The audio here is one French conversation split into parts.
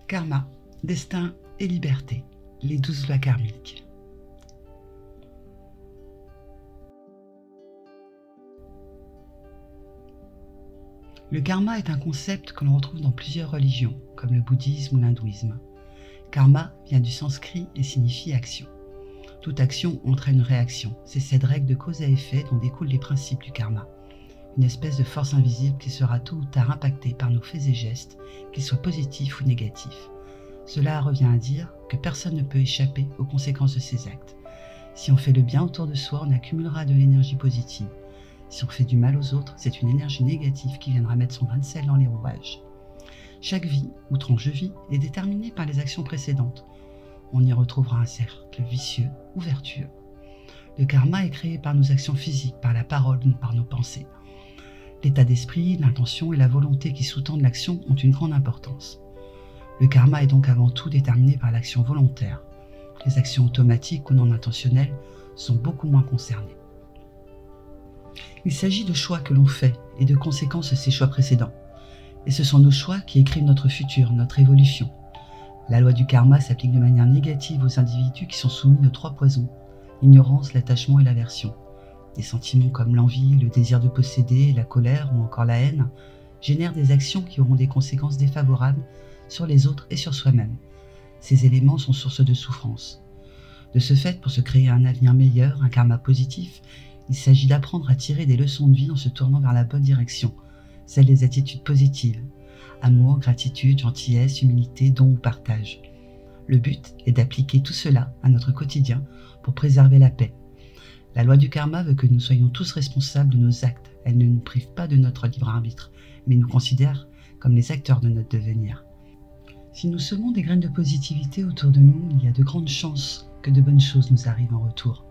Karma, destin et liberté, les 12 lois karmiques. Le karma est un concept que l'on retrouve dans plusieurs religions, comme le bouddhisme ou l'hindouisme. Karma vient du sanskrit et signifie action. Toute action entraîne une réaction. C'est cette règle de cause à effet dont découlent les principes du karma. Une espèce de force invisible qui sera tôt ou tard impactée par nos faits et gestes, qu'ils soient positifs ou négatifs. Cela revient à dire que personne ne peut échapper aux conséquences de ses actes. Si on fait le bien autour de soi, on accumulera de l'énergie positive. Si on fait du mal aux autres, c'est une énergie négative qui viendra mettre son grain de sel dans les rouages. Chaque vie, ou tranche de vie, est déterminée par les actions précédentes. On y retrouvera un cercle vicieux ou vertueux. Le karma est créé par nos actions physiques, par la parole ou par nos pensées. L'état d'esprit, l'intention et la volonté qui sous-tendent l'action ont une grande importance. Le karma est donc avant tout déterminé par l'action volontaire. Les actions automatiques ou non intentionnelles sont beaucoup moins concernées. Il s'agit de choix que l'on fait et de conséquences de ces choix précédents. Et ce sont nos choix qui écrivent notre futur, notre évolution. La loi du karma s'applique de manière négative aux individus qui sont soumis aux 3 poisons, l'ignorance, l'attachement et l'aversion. Des sentiments comme l'envie, le désir de posséder, la colère ou encore la haine génèrent des actions qui auront des conséquences défavorables sur les autres et sur soi-même. Ces éléments sont source de souffrance. De ce fait, pour se créer un avenir meilleur, un karma positif, il s'agit d'apprendre à tirer des leçons de vie en se tournant vers la bonne direction, celle des attitudes positives. Amour, gratitude, gentillesse, humilité, don ou partage. Le but est d'appliquer tout cela à notre quotidien pour préserver la paix. La loi du karma veut que nous soyons tous responsables de nos actes. Elle ne nous prive pas de notre libre arbitre, mais nous considère comme les acteurs de notre devenir. Si nous semons des graines de positivité autour de nous, il y a de grandes chances que de bonnes choses nous arrivent en retour.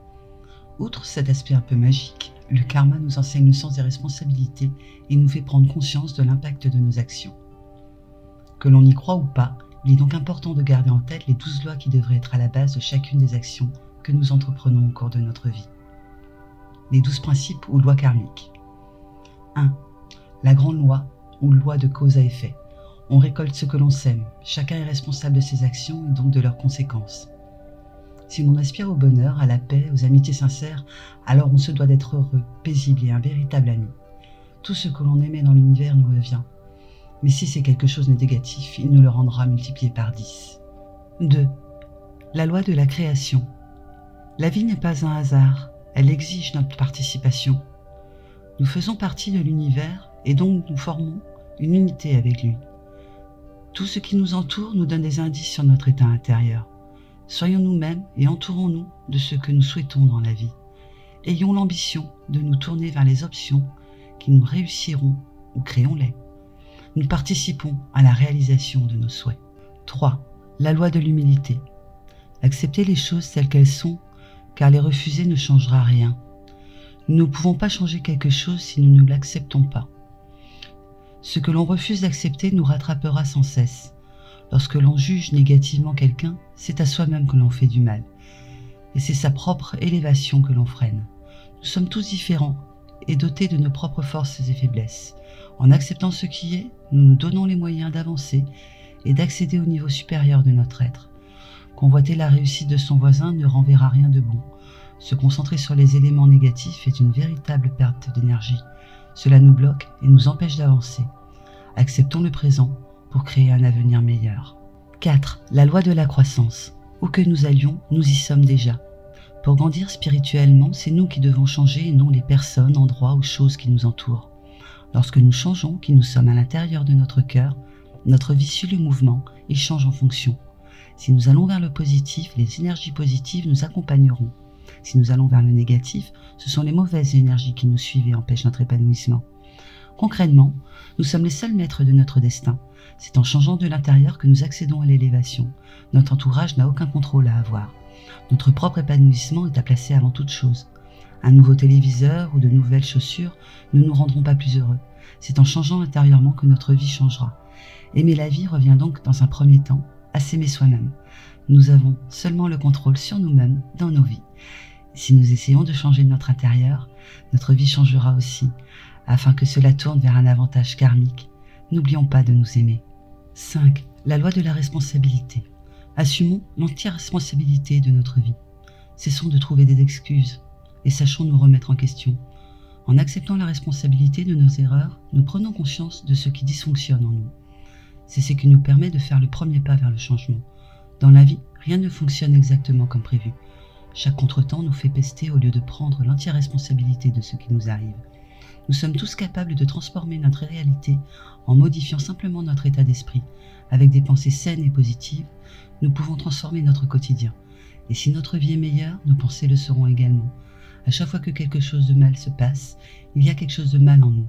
Outre cet aspect un peu magique, le karma nous enseigne le sens des responsabilités et nous fait prendre conscience de l'impact de nos actions. Que l'on y croit ou pas, il est donc important de garder en tête les 12 lois qui devraient être à la base de chacune des actions que nous entreprenons au cours de notre vie. Les 12 principes ou lois karmiques. 1. La grande loi ou loi de cause à effet. On récolte ce que l'on sème. Chacun est responsable de ses actions et donc de leurs conséquences. Si l'on aspire au bonheur, à la paix, aux amitiés sincères, alors on se doit d'être heureux, paisible et un véritable ami. Tout ce que l'on aimait dans l'univers nous revient. Mais si c'est quelque chose de négatif, il nous le rendra multiplié par 10. 2. La loi de la création. La vie n'est pas un hasard, elle exige notre participation. Nous faisons partie de l'univers et donc nous formons une unité avec lui. Tout ce qui nous entoure nous donne des indices sur notre état intérieur. Soyons nous-mêmes et entourons-nous de ce que nous souhaitons dans la vie. Ayons l'ambition de nous tourner vers les options qui nous réussiront ou créons-les. Nous participons à la réalisation de nos souhaits. 3. La loi de l'humilité. Accepter les choses telles qu'elles sont, car les refuser ne changera rien. Nous ne pouvons pas changer quelque chose si nous ne l'acceptons pas. Ce que l'on refuse d'accepter nous rattrapera sans cesse. Lorsque l'on juge négativement quelqu'un, c'est à soi-même que l'on fait du mal. Et c'est sa propre élévation que l'on freine. Nous sommes tous différents et dotés de nos propres forces et faiblesses. En acceptant ce qui est, nous nous donnons les moyens d'avancer et d'accéder au niveau supérieur de notre être. Convoiter la réussite de son voisin ne renverra rien de bon. Se concentrer sur les éléments négatifs est une véritable perte d'énergie. Cela nous bloque et nous empêche d'avancer. Acceptons le présent pour créer un avenir meilleur. 4. La loi de la croissance. Où que nous allions, nous y sommes déjà. Pour grandir spirituellement, c'est nous qui devons changer et non les personnes, endroits ou choses qui nous entourent. Lorsque nous changeons, qui nous sommes à l'intérieur de notre cœur, notre vie suit le mouvement et change en fonction. Si nous allons vers le positif, les énergies positives nous accompagneront. Si nous allons vers le négatif, ce sont les mauvaises énergies qui nous suivent et empêchent notre épanouissement. Concrètement, nous sommes les seuls maîtres de notre destin. C'est en changeant de l'intérieur que nous accédons à l'élévation. Notre entourage n'a aucun contrôle à avoir. Notre propre épanouissement est à placer avant toute chose. Un nouveau téléviseur ou de nouvelles chaussures ne nous rendront pas plus heureux. C'est en changeant intérieurement que notre vie changera. Aimer la vie revient donc dans un premier temps à s'aimer soi-même. Nous avons seulement le contrôle sur nous-mêmes dans nos vies. Si nous essayons de changer notre intérieur, notre vie changera aussi. Afin que cela tourne vers un avantage karmique, n'oublions pas de nous aimer. 5. La loi de la responsabilité. Assumons l'entière responsabilité de notre vie. Cessons de trouver des excuses et sachons nous remettre en question. En acceptant la responsabilité de nos erreurs, nous prenons conscience de ce qui dysfonctionne en nous. C'est ce qui nous permet de faire le premier pas vers le changement. Dans la vie, rien ne fonctionne exactement comme prévu. Chaque contretemps nous fait pester au lieu de prendre l'entière responsabilité de ce qui nous arrive. Nous sommes tous capables de transformer notre réalité en modifiant simplement notre état d'esprit. Avec des pensées saines et positives, nous pouvons transformer notre quotidien. Et si notre vie est meilleure, nos pensées le seront également. À chaque fois que quelque chose de mal se passe, il y a quelque chose de mal en nous.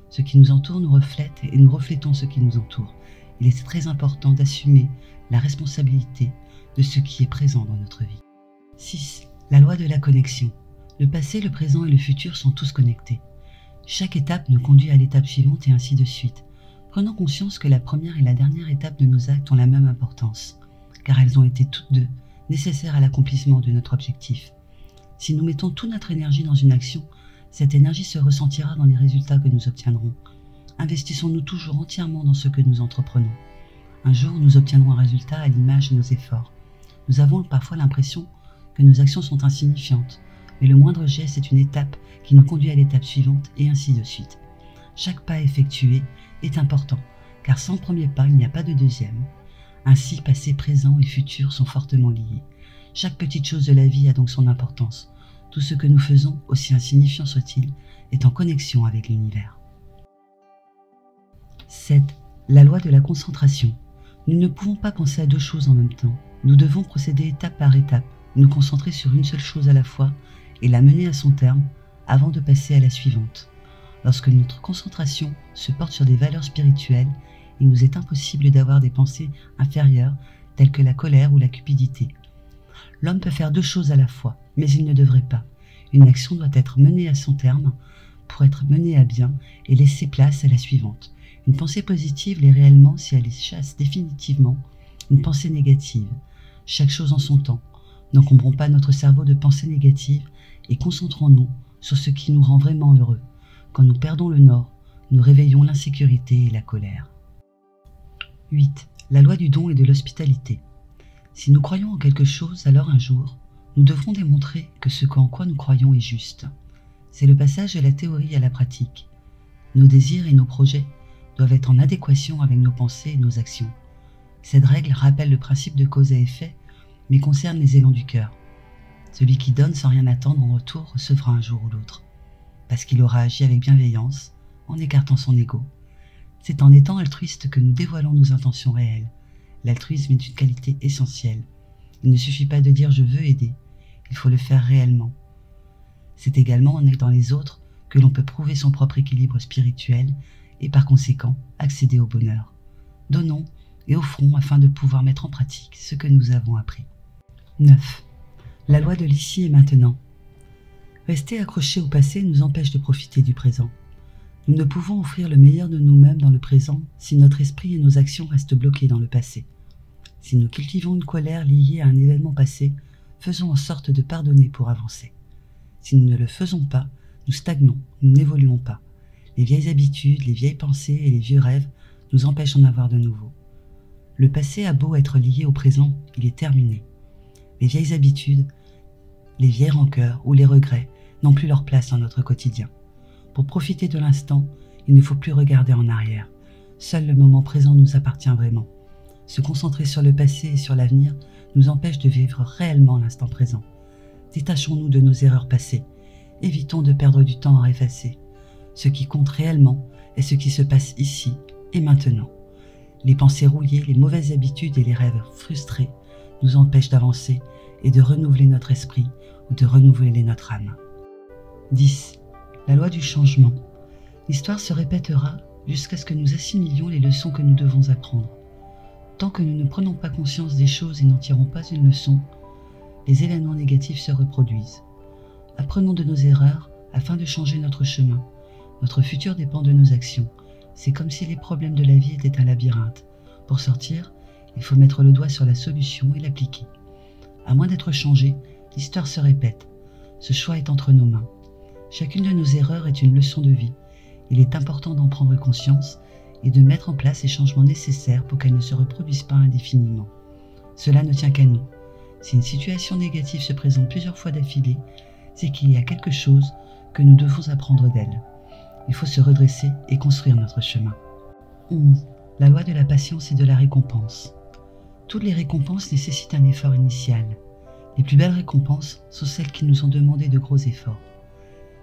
Ce qui nous entoure nous reflète et nous reflétons ce qui nous entoure. Il est très important d'assumer la responsabilité de ce qui est présent dans notre vie. 6. La loi de la connexion. Le passé, le présent et le futur sont tous connectés. Chaque étape nous conduit à l'étape suivante et ainsi de suite. Prenons conscience que la première et la dernière étape de nos actes ont la même importance, car elles ont été toutes deux nécessaires à l'accomplissement de notre objectif. Si nous mettons toute notre énergie dans une action, cette énergie se ressentira dans les résultats que nous obtiendrons. Investissons-nous toujours entièrement dans ce que nous entreprenons. Un jour, nous obtiendrons un résultat à l'image de nos efforts. Nous avons parfois l'impression que nos actions sont insignifiantes, mais le moindre geste est une étape qui nous conduit à l'étape suivante et ainsi de suite. Chaque pas effectué est important, car sans premier pas, il n'y a pas de deuxième. Ainsi, passé, présent et futur sont fortement liés. Chaque petite chose de la vie a donc son importance. Tout ce que nous faisons, aussi insignifiant soit-il, est en connexion avec l'univers. 7. La loi de la concentration. Nous ne pouvons pas penser à deux choses en même temps. Nous devons procéder étape par étape, nous concentrer sur une seule chose à la fois et la mener à son terme avant de passer à la suivante. Lorsque notre concentration se porte sur des valeurs spirituelles, il nous est impossible d'avoir des pensées inférieures telles que la colère ou la cupidité. L'homme peut faire deux choses à la fois, mais il ne devrait pas. Une action doit être menée à son terme pour être menée à bien et laisser place à la suivante. Une pensée positive l'est réellement si elle chasse définitivement une pensée négative. Chaque chose en son temps. N'encombrons pas notre cerveau de pensées négatives et concentrons-nous sur ce qui nous rend vraiment heureux. Quand nous perdons le nord, nous réveillons l'insécurité et la colère. 8. La loi du don et de l'hospitalité. Si nous croyons en quelque chose, alors un jour, nous devrons démontrer que ce en quoi nous croyons est juste. C'est le passage de la théorie à la pratique. Nos désirs et nos projets doivent être en adéquation avec nos pensées et nos actions. Cette règle rappelle le principe de cause à effet, mais concerne les élans du cœur. Celui qui donne sans rien attendre en retour recevra un jour ou l'autre, parce qu'il aura agi avec bienveillance, en écartant son ego. C'est en étant altruiste que nous dévoilons nos intentions réelles. L'altruisme est une qualité essentielle. Il ne suffit pas de dire « je veux aider », il faut le faire réellement. C'est également en aidant les autres que l'on peut prouver son propre équilibre spirituel et par conséquent accéder au bonheur. Donnons et offrons afin de pouvoir mettre en pratique ce que nous avons appris. 9. La loi de l'ici et maintenant. Rester accroché au passé nous empêche de profiter du présent. Nous ne pouvons offrir le meilleur de nous-mêmes dans le présent si notre esprit et nos actions restent bloqués dans le passé. Si nous cultivons une colère liée à un événement passé, faisons en sorte de pardonner pour avancer. Si nous ne le faisons pas, nous stagnons, nous n'évoluons pas. Les vieilles habitudes, les vieilles pensées et les vieux rêves nous empêchent d'en avoir de nouveaux. Le passé a beau être lié au présent, il est terminé. Les vieilles habitudes, les vieilles rancœurs ou les regrets n'ont plus leur place dans notre quotidien. Pour profiter de l'instant, il ne faut plus regarder en arrière. Seul le moment présent nous appartient vraiment. Se concentrer sur le passé et sur l'avenir nous empêche de vivre réellement l'instant présent. Détachons-nous de nos erreurs passées. Évitons de perdre du temps à effacer. Ce qui compte réellement est ce qui se passe ici et maintenant. Les pensées rouillées, les mauvaises habitudes et les rêves frustrés nous empêchent d'avancer et de renouveler notre esprit ou de renouveler notre âme. 10. La loi du changement. L'histoire se répétera jusqu'à ce que nous assimilions les leçons que nous devons apprendre. Tant que nous ne prenons pas conscience des choses et n'en tirons pas une leçon, les événements négatifs se reproduisent. Apprenons de nos erreurs afin de changer notre chemin. Notre futur dépend de nos actions. C'est comme si les problèmes de la vie étaient un labyrinthe. Pour sortir, il faut mettre le doigt sur la solution et l'appliquer. À moins d'être changé, l'histoire se répète. Ce choix est entre nos mains. Chacune de nos erreurs est une leçon de vie. Il est important d'en prendre conscience et de mettre en place les changements nécessaires pour qu'elles ne se reproduisent pas indéfiniment. Cela ne tient qu'à nous. Si une situation négative se présente plusieurs fois d'affilée, c'est qu'il y a quelque chose que nous devons apprendre d'elle. Il faut se redresser et construire notre chemin. 11. La loi de la patience et de la récompense. Toutes les récompenses nécessitent un effort initial. Les plus belles récompenses sont celles qui nous ont demandé de gros efforts.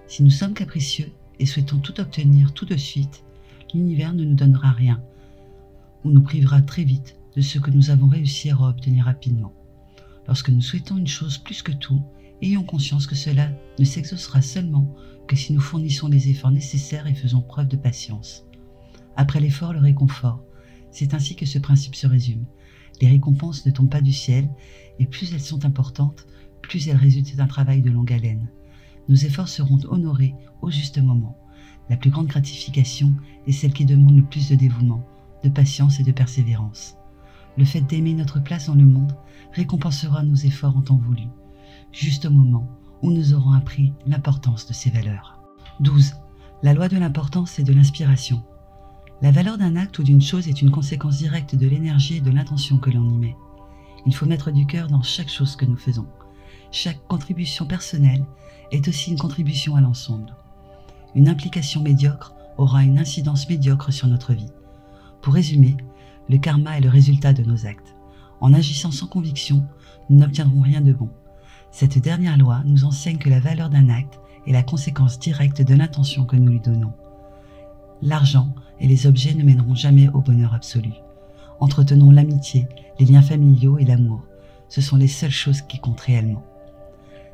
Si nous sommes capricieux et souhaitons tout obtenir tout de suite, l'univers ne nous donnera rien ou nous privera très vite de ce que nous avons réussi à obtenir rapidement. Lorsque nous souhaitons une chose plus que tout, ayons conscience que cela ne s'exaucera seulement que si nous fournissons les efforts nécessaires et faisons preuve de patience. Après l'effort, le réconfort. C'est ainsi que ce principe se résume. Les récompenses ne tombent pas du ciel, et plus elles sont importantes, plus elles résultent d'un travail de longue haleine. Nos efforts seront honorés au juste moment. La plus grande gratification est celle qui demande le plus de dévouement, de patience et de persévérance. Le fait d'aimer notre place dans le monde récompensera nos efforts en temps voulu, juste au moment où nous aurons appris l'importance de ces valeurs. 12. La loi de l'importance et de l'inspiration. La valeur d'un acte ou d'une chose est une conséquence directe de l'énergie et de l'intention que l'on y met. Il faut mettre du cœur dans chaque chose que nous faisons. Chaque contribution personnelle est aussi une contribution à l'ensemble. Une implication médiocre aura une incidence médiocre sur notre vie. Pour résumer, le karma est le résultat de nos actes. En agissant sans conviction, nous n'obtiendrons rien de bon. Cette dernière loi nous enseigne que la valeur d'un acte est la conséquence directe de l'intention que nous lui donnons. L'argent et les objets ne mèneront jamais au bonheur absolu. Entretenons l'amitié, les liens familiaux et l'amour. Ce sont les seules choses qui comptent réellement.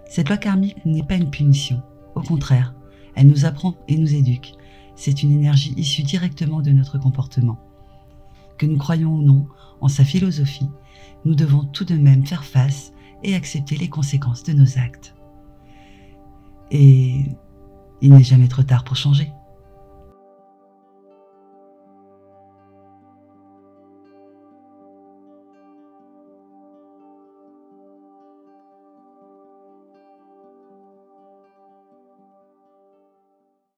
Cette loi karmique n'est pas une punition. Au contraire, elle nous apprend et nous éduque. C'est une énergie issue directement de notre comportement. Que nous croyons ou non en sa philosophie, nous devons tout de même faire face et accepter les conséquences de nos actes. Et il n'est jamais trop tard pour changer.